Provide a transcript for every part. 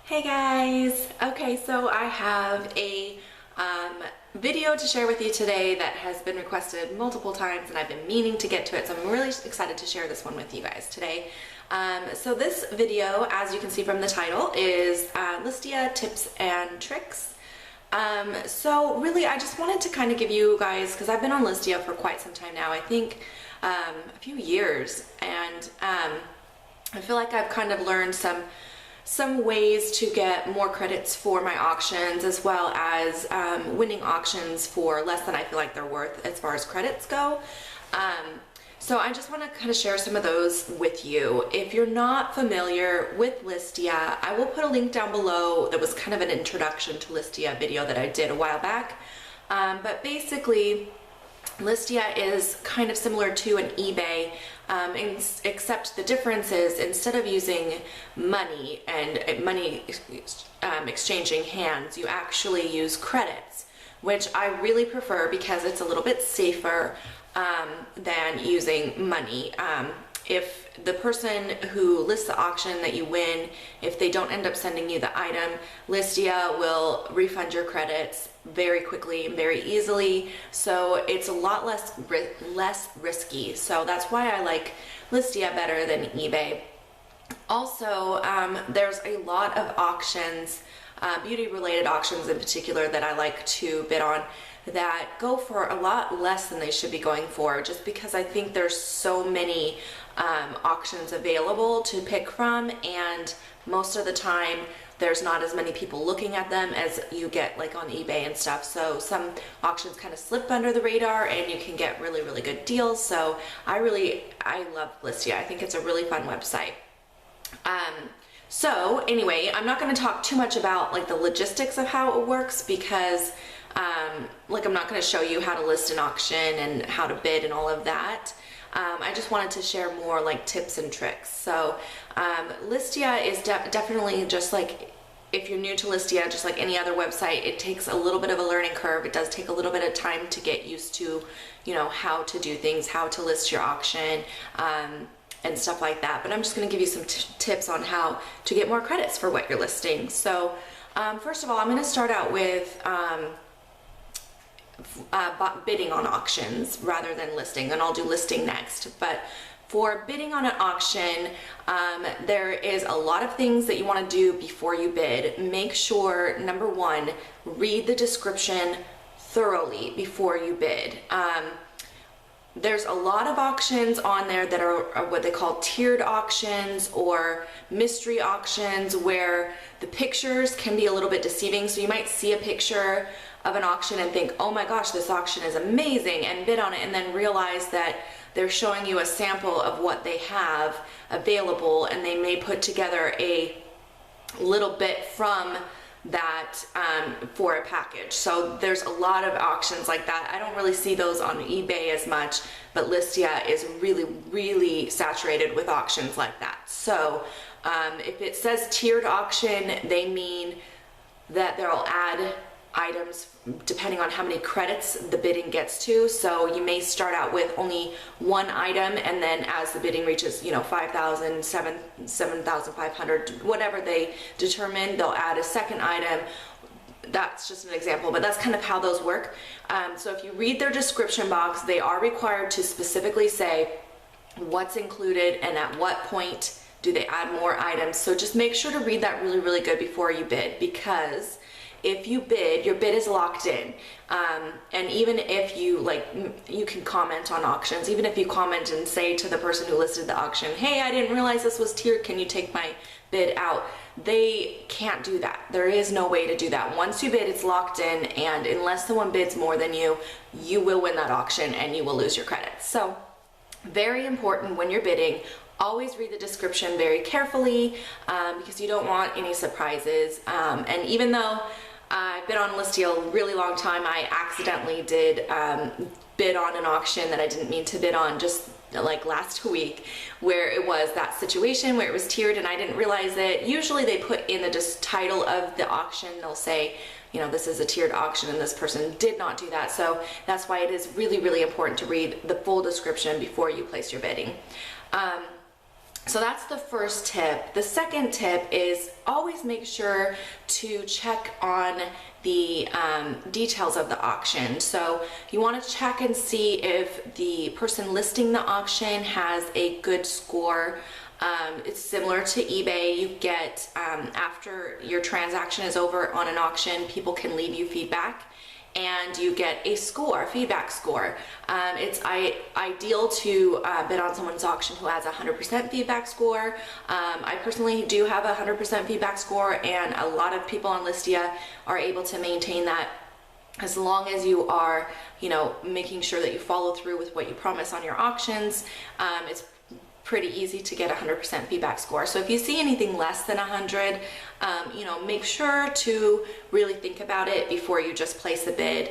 Hey guys! Okay, so I have a video to share with you today that has been requested multiple times and I've been meaning to get to it, so I'm really excited to share this one with you guys today. So this video, as you can see from the title, is Listia Tips and Tricks. So really I just wanted to kind of give you guys, because I've been on Listia for quite some time now, I think a few years, and I feel like I've kind of learned some ways to get more credits for my auctions, as well as winning auctions for less than I feel like they're worth as far as credits go. So I just want to kind of share some of those with you. If you're not familiar with Listia, I will put a link down below that was kind of an introduction to Listia video that I did a while back. But basically, Listia is kind of similar to an eBay, except the difference is instead of using money and money exchanging hands, you actually use credits, which I really prefer because it's a little bit safer than using money. If the person who lists the auction that you win, if they don't end up sending you the item, Listia will refund your credits very quickly and very easily, so it's a lot less risky. So that's why I like Listia better than eBay. Also, there's a lot of auctions, beauty related auctions in particular, that I like to bid on that go for a lot less than they should be going for, just because I think there's so many auctions available to pick from, and most of the time there's not as many people looking at them as you get like on eBay and stuff. So some auctions kind of slip under the radar and you can get really good deals. So I love Listia. I think it's a really fun website. So anyway, I'm not going to talk too much about like the logistics of how it works, because like I'm not going to show you how to list an auction and how to bid and all of that. I just wanted to share more like tips and tricks. So Listia is definitely, just like if you're new to Listia, just like any other website, it takes a little bit of a learning curve. It does take a little bit of time to get used to, you know, how to do things, how to list your auction, and stuff like that. But I'm just going to give you some tips on how to get more credits for what you're listing. So first of all, I'm going to start out with bidding on auctions rather than listing, and I'll do listing next. But for bidding on an auction, there is a lot of things that you want to do before you bid. Make sure, number one, read the description thoroughly before you bid. There's a lot of auctions on there that are what they call tiered auctions or mystery auctions, where the pictures can be a little bit deceiving. So you might see a picture of an auction and think, oh my gosh, this auction is amazing, and bid on it, and then realize that they're showing you a sample of what they have available, and they may put together a little bit from that for a package. So there's a lot of auctions like that. I don't really see those on eBay as much, but Listia is really saturated with auctions like that. So if it says tiered auction, they mean that they'll add items depending on how many credits the bidding gets to. So you may start out with only one item, and then as the bidding reaches, you know, 5,000, 7,500, whatever they determine, they'll add a second item. That's just an example, but that's kind of how those work. So if you read their description box, they are required to specifically say what's included and at what point do they add more items. So just make sure to read that really good before you bid, because if you bid, your bid is locked in. And even if you you can comment on auctions, even if you comment and say to the person who listed the auction, hey, I didn't realize this was tiered, can you take my bid out? They can't do that. There is no way to do that. Once you bid, it's locked in, and unless someone bids more than you, you will win that auction and you will lose your credits. So very important when you're bidding, always read the description very carefully, because you don't want any surprises. And even though I've been on Listia a really long time, I accidentally did bid on an auction that I didn't mean to bid on just like last week, where it was that situation where it was tiered and I didn't realize it. Usually they put in the title of the auction, they'll say, you know, this is a tiered auction, and this person did not do that. So that's why it is really important to read the full description before you place your bidding. So that's the first tip. The second tip is always make sure to check on the details of the auction. So you want to check and see if the person listing the auction has a good score. It's similar to eBay. You get, after your transaction is over on an auction, people can leave you feedback, and you get a score, a feedback score. It's ideal to bid on someone's auction who has a 100% feedback score. I personally do have a 100% feedback score, and a lot of people on Listia are able to maintain that as long as you are, you know, making sure that you follow through with what you promise on your auctions. It's pretty easy to get a 100% feedback score. So if you see anything less than 100, you know, make sure to really think about it before you just place a bid.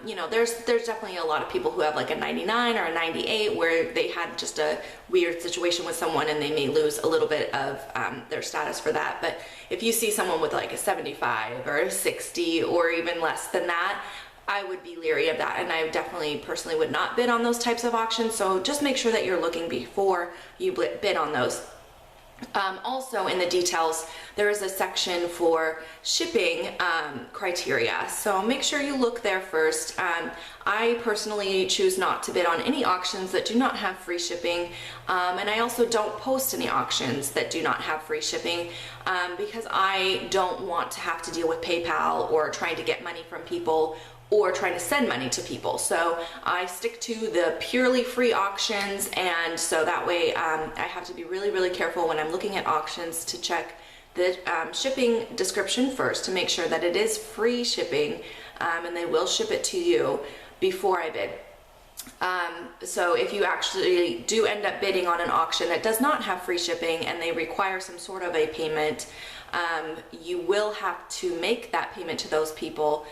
You know, there's definitely a lot of people who have like a 99 or a 98 where they had just a weird situation with someone and they may lose a little bit of their status for that. But if you see someone with like a 75 or a 60 or even less than that, I would be leery of that, and I definitely personally would not bid on those types of auctions. So just make sure that you're looking before you bid on those. Also in the details, there is a section for shipping criteria. So make sure you look there first. I personally choose not to bid on any auctions that do not have free shipping. And I also don't post any auctions that do not have free shipping because I don't want to have to deal with PayPal or trying to get money from people or trying to send money to people. So I stick to the purely free auctions, and so that way I have to be really, really careful when I'm looking at auctions to check the shipping description first to make sure that it is free shipping, and they will ship it to you before I bid. So if you actually do end up bidding on an auction that does not have free shipping and they require some sort of a payment, you will have to make that payment to those people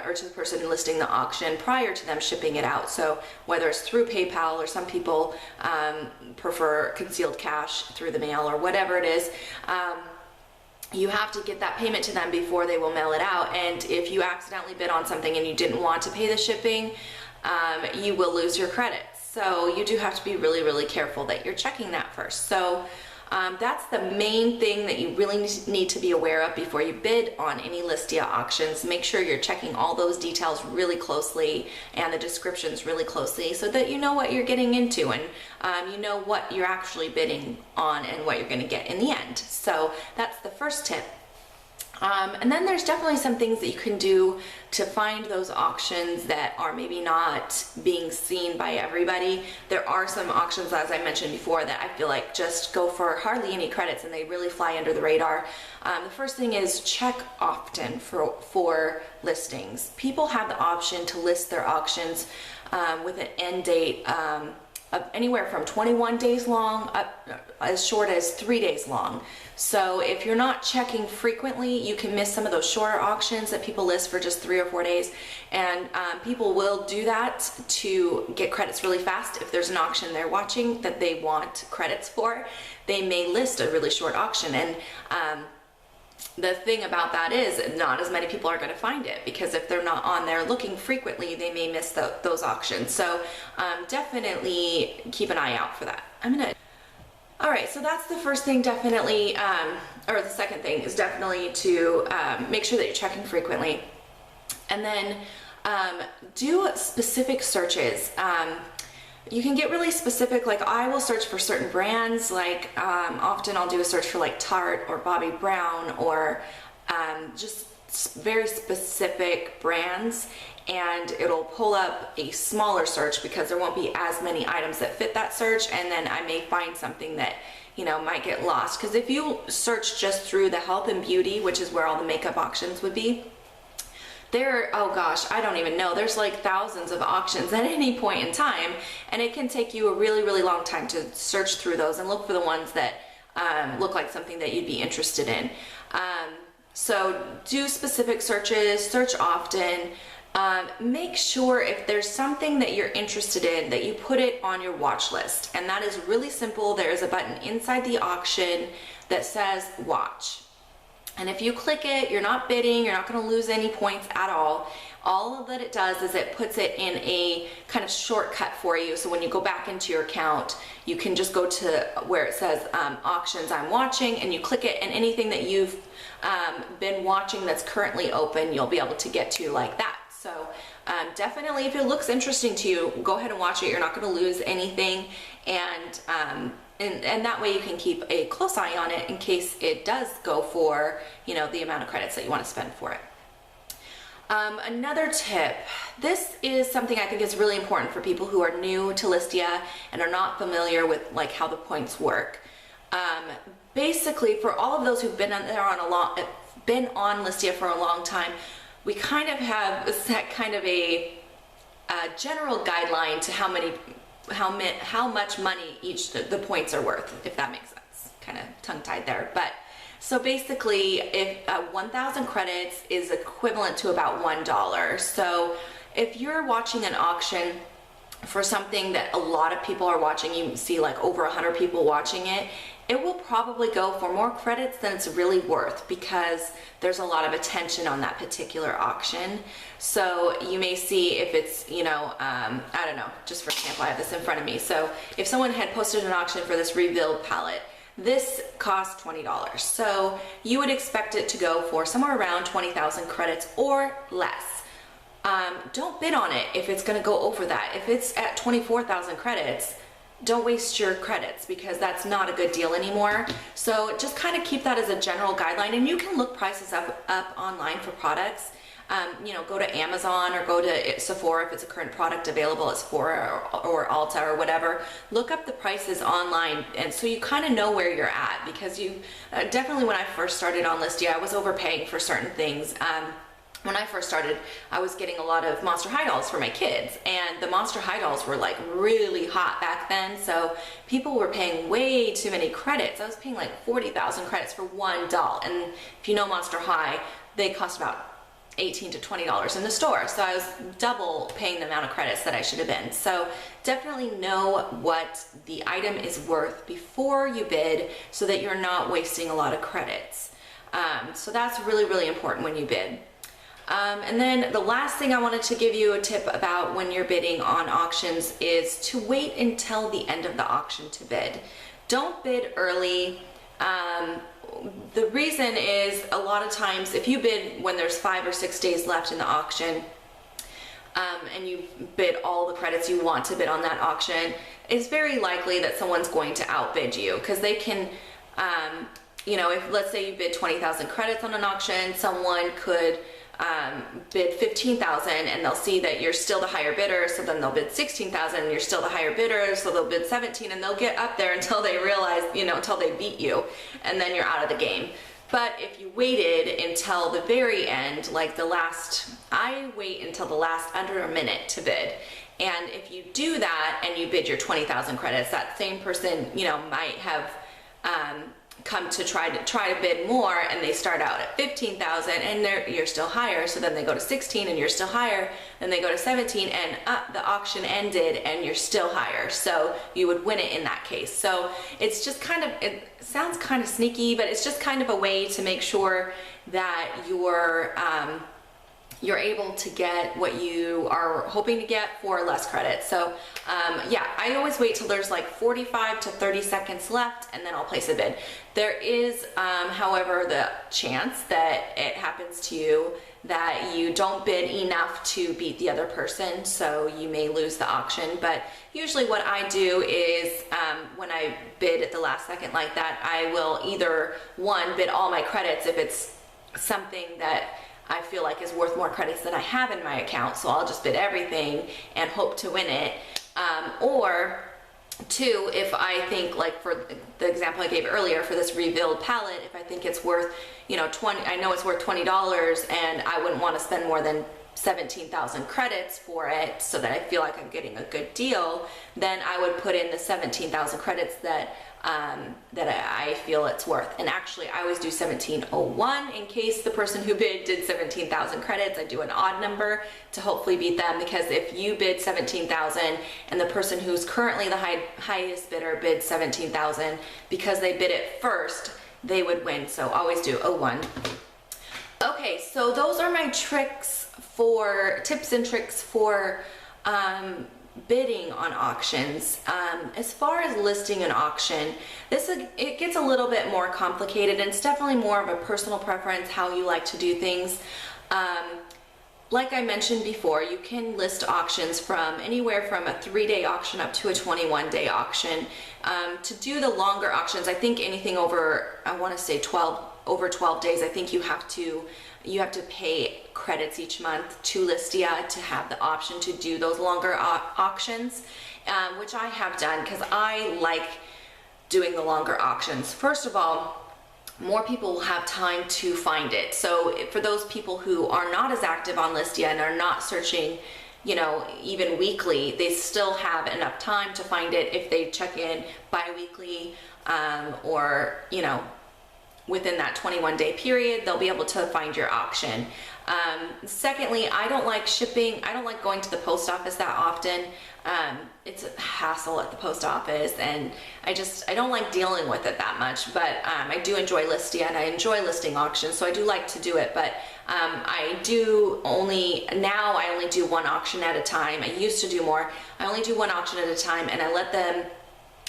or to the person listing the auction prior to them shipping it out. So whether it's through PayPal, or some people prefer concealed cash through the mail, or whatever it is, you have to get that payment to them before they will mail it out. And if you accidentally bid on something and you didn't want to pay the shipping, you will lose your credits. So you do have to be really, really careful that you're checking that first. So that's the main thing that you really need to be aware of before you bid on any Listia auctions. Make sure you're checking all those details really closely and the descriptions really closely so that you know what you're getting into, and you know what you're actually bidding on and what you're going to get in the end. So that's the first tip. And then there's definitely some things that you can do to find those auctions that are maybe not being seen by everybody. There are some auctions, as I mentioned before, that I feel like just go for hardly any credits and they really fly under the radar. The first thing is check often for listings. People have the option to list their auctions with an end date of anywhere from 21 days long up as short as 3 days long. So if you're not checking frequently, you can miss some of those shorter auctions that people list for just 3 or 4 days. And people will do that to get credits really fast. If there's an auction they're watching that they want credits for, they may list a really short auction. And the thing about that is not as many people are going to find it, because if they're not on there looking frequently, they may miss those auctions. So definitely keep an eye out for that. Alright, so that's the first thing, definitely, or the second thing is definitely to make sure that you're checking frequently. And then do specific searches. You can get really specific, like I will search for certain brands, like often I'll do a search for like Tarte or Bobbi Brown, or just very specific brands, and it'll pull up a smaller search because there won't be as many items that fit that search, and then I may find something that, you know, might get lost. Because if you search just through the health and beauty, which is where all the makeup auctions would be, there, oh gosh, I don't even know, there's like thousands of auctions at any point in time, and it can take you a really, really long time to search through those and look for the ones that look like something that you'd be interested in. So do specific searches, search often. Make sure if there's something that you're interested in that you put it on your watch list, and that is really simple. There is a button inside the auction that says watch. And if you click it, you're not bidding, you're not going to lose any points at all. All that it does is it puts it in a kind of shortcut for you. So when you go back into your account, you can just go to where it says auctions I'm watching, and you click it, and anything that you've been watching that's currently open, you'll be able to get to like that. So definitely, if it looks interesting to you, go ahead and watch it. You're not going to lose anything, and that way you can keep a close eye on it in case it does go for, you know, the amount of credits that you want to spend for it. Another tip, this is something I think is really important for people who are new to Listia and are not familiar with like how the points work. Basically, for all of those who've been on Listia for a long time, we kind of have set kind of a general guideline to how much money the points are worth, if that makes sense. Kind of tongue-tied there, but so basically, if 1,000 credits is equivalent to about $1. So if you're watching an auction for something that a lot of people are watching, you see like over 100 people watching it, it will probably go for more credits than it's really worth because there's a lot of attention on that particular auction. So you may see if it's, you know, I don't know, just for example, I have this in front of me. So if someone had posted an auction for this revealed palette, this costs $20. So you would expect it to go for somewhere around 20,000 credits or less. Don't bid on it if it's going to go over that. If it's at 24,000 credits, don't waste your credits because that's not a good deal anymore. So just kind of keep that as a general guideline, and you can look prices up online for products. You know, go to Amazon or go to Sephora if it's a current product available at Sephora or Ulta or whatever. Look up the prices online, and so you kind of know where you're at, because you definitely, when I first started on Listia, I was overpaying for certain things. When I first started, I was getting a lot of Monster High dolls for my kids, and the Monster High dolls were like really hot back then, so people were paying way too many credits. I was paying like 40,000 credits for one doll, and if you know Monster High, they cost about $18 to $20 in the store, so I was double paying the amount of credits that I should have been. So definitely know what the item is worth before you bid so that you're not wasting a lot of credits. So that's really, really important when you bid. And then the last thing I wanted to give you a tip about when you're bidding on auctions is to wait until the end of the auction to bid. Don't bid early. The reason is a lot of times if you bid when there's 5 or 6 days left in the auction, and you bid all the credits you want to bid on that auction, it's very likely that someone's going to outbid you, because they can, you know, if let's say you bid 20,000 credits on an auction, someone could bid 15,000 and they'll see that you're still the higher bidder, so then they'll bid 16,000 and you're still the higher bidder, so they'll bid 17, and they'll get up there until they realize, you know, until they beat you, and then you're out of the game. But if you waited until the very end, like I wait until the last under a minute to bid. And if you do that and you bid your 20,000 credits, that same person, you know, might have come to try to bid more, and they start out at 15,000 and you're still higher, so then they go to 16 and you're still higher, then they go to 17 and the auction ended and you're still higher, so you would win it in that case. So it's just kind of, it sounds kind of sneaky, but it's just kind of a way to make sure that you're able to get what you are hoping to get for less credit. So yeah, I always wait till there's like 45 to 30 seconds left, and then I'll place a bid. There is, however, the chance that it happens to you that you don't bid enough to beat the other person, so you may lose the auction. But usually what I do is when I bid at the last second like that, I will either, one, bid all my credits if it's something that I feel like is worth more credits than I have in my account, so I'll just bid everything and hope to win it. Or two, if I think, like for the example I gave earlier for this revealed palette, if I think it's worth, you know, I know it's worth $20 and I wouldn't want to spend more than 17,000 credits for it so that I feel like I'm getting a good deal, then I would put in the 17,000 credits that I feel it's worth. And actually I always do 1701 in case the person who bid did 17,000 credits. I do an odd number to hopefully beat them, because if you bid 17,000 and the person who's currently the highest bidder bids 17,000, because they bid it first, they would win. So always do 01. Okay, so those are my tips and tricks for bidding on auctions. As far as listing an auction, it gets a little bit more complicated, and it's definitely more of a personal preference how you like to do things. Like I mentioned before, you can list auctions from anywhere from a 3-day auction up to a 21-day auction. To do the longer auctions, I think anything over, I want to say over 12 days, I think you have to pay credits each month to Listia to have the option to do those longer auctions, which I have done because I like doing the longer auctions. First of all, more people will have time to find it. So for those people who are not as active on Listia and are not searching, you know, even weekly, they still have enough time to find it if they check in bi-weekly, or, you know, within that 21-day period, they'll be able to find your auction. Secondly, I don't like shipping. I don't like going to the post office that often. It's a hassle at the post office, and I don't like dealing with it that much, but I do enjoy Listia and I enjoy listing auctions, so I do like to do it, but I only do one auction at a time. I used to do more. I only do one auction at a time, and I let them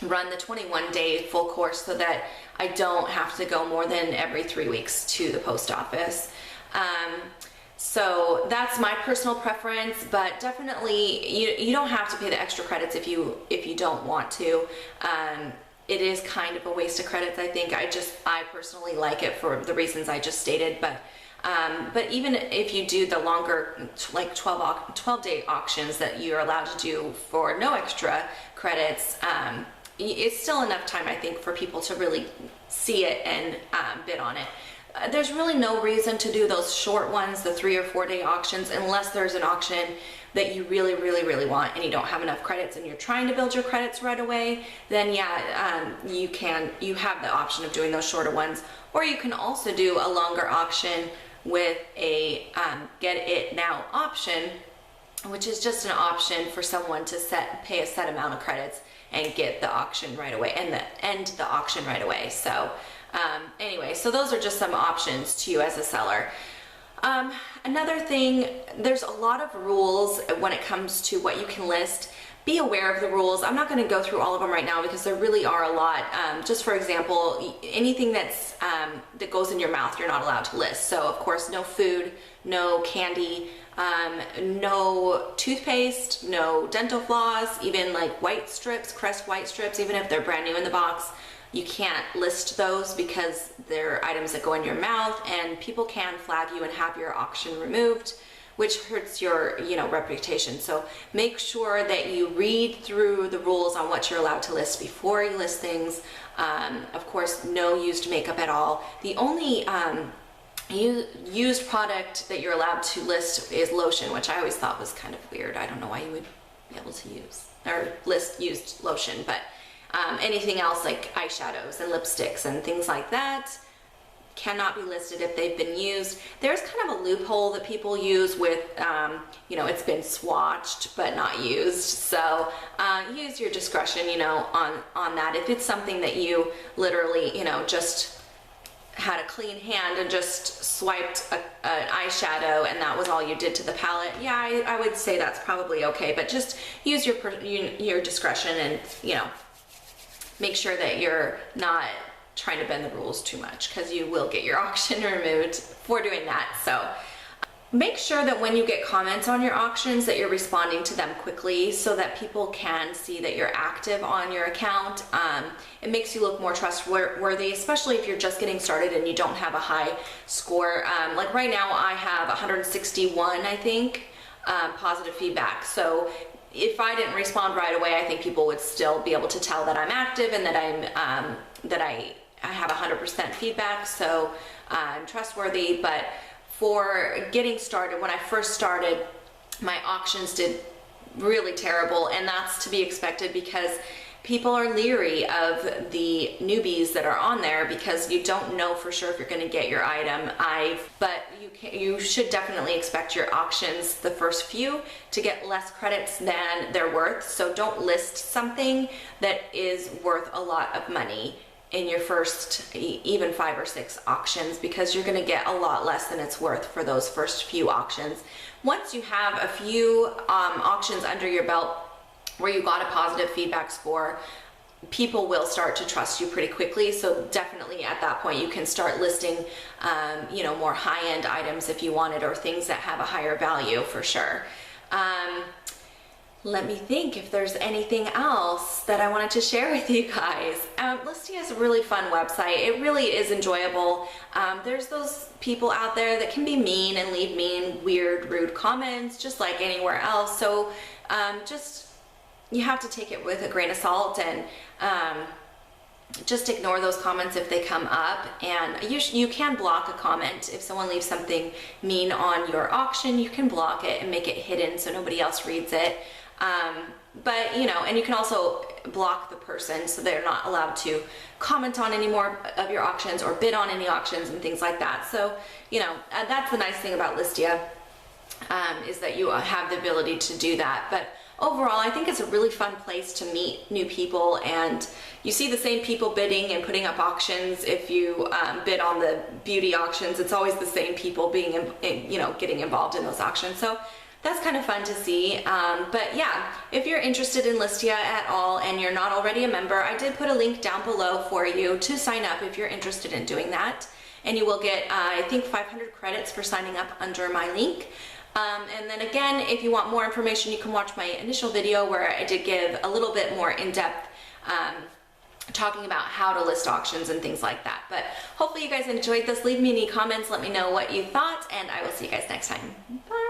run the 21-day full course so that I don't have to go more than every 3 weeks to the post office. So that's my personal preference, but definitely you don't have to pay the extra credits if you don't want to. It is kind of a waste of credits, I think. I personally like it for the reasons I just stated, but even if you do the longer, like 12-day auctions that you're allowed to do for no extra credits, it's still enough time, I think, for people to really see it and bid on it. There's really no reason to do those short ones, the 3 or 4 day auctions, unless there's an auction that you really, really, really want and you don't have enough credits and you're trying to build your credits right away, then yeah, you have the option of doing those shorter ones. Or you can also do a longer auction with a get it now option, which is just an option for someone to pay a set amount of credits and get the auction right away and end the auction right away. So anyway, so those are just some options to you as a seller. Another thing, there's a lot of rules when it comes to what you can list. Be aware of the rules. I'm not going to go through all of them right now because there really are a lot. Just for example, anything that goes in your mouth, you're not allowed to list. So of course, no food, no candy, no toothpaste, no dental floss, even like white strips, Crest white strips, even if they're brand new in the box. You can't list those because they're items that go in your mouth, and people can flag you and have your auction removed, which hurts your, reputation. So make sure that you read through the rules on what you're allowed to list before you list things. Of course, no used makeup at all. The only used product that you're allowed to list is lotion, which I always thought was kind of weird. I don't know why you would be able to use or list used lotion, but anything else like eyeshadows and lipsticks and things like that cannot be listed if they've been used. There's kind of a loophole that people use with, it's been swatched but not used. So use your discretion, on that. If it's something that you literally, just had a clean hand and just swiped an eyeshadow and that was all you did to the palette, yeah, I would say that's probably okay. But just use your discretion and, make sure that you're not trying to bend the rules too much, because you will get your auction removed for doing that. So make sure that when you get comments on your auctions that you're responding to them quickly so that people can see that you're active on your account. It makes you look more trustworthy, especially if you're just getting started and you don't have a high score. Like right now I have 161, I think, positive feedback. So if I didn't respond right away, I think people would still be able to tell that I'm active and that I have 100% feedback, so I'm trustworthy. But for getting started, when I first started, my auctions did really terrible, and that's to be expected because people are leery of the newbies that are on there because you don't know for sure if you're going to get your item. But you should definitely expect your auctions, the first few, to get less credits than they're worth. So don't list something that is worth a lot of money in your first even 5 or 6 auctions, because you're going to get a lot less than it's worth for those first few auctions. Once you have a few auctions under your belt where you got a positive feedback score, people will start to trust you pretty quickly. So definitely at that point you can start listing you know, more high-end items if you wanted, or things that have a higher value for sure. Let me think if there's anything else that I wanted to share with you guys. Listia is a really fun website. It really is enjoyable. There's those people out there that can be mean and leave mean, weird, rude comments, just like anywhere else. So just, you have to take it with a grain of salt, and just ignore those comments if they come up. And you can block a comment. If someone leaves something mean on your auction, you can block it and make it hidden so nobody else reads it. But you know, and you can also block the person so they're not allowed to comment on any more of your auctions or bid on any auctions and things like that. So, you know, that's the nice thing about Listia, is that you have the ability to do that. But overall, I think it's a really fun place to meet new people, and you see the same people bidding and putting up auctions. If you bid on the beauty auctions, it's always the same people being, you know, getting involved in those auctions. So that's kind of fun to see. But yeah, if you're interested in Listia at all and you're not already a member, I did put a link down below for you to sign up if you're interested in doing that. And you will get, I think, 500 credits for signing up under my link. And then again, if you want more information, you can watch my initial video where I did give a little bit more in-depth talking about how to list auctions and things like that. But hopefully you guys enjoyed this. Leave me any comments, let me know what you thought, and I will see you guys next time. Bye!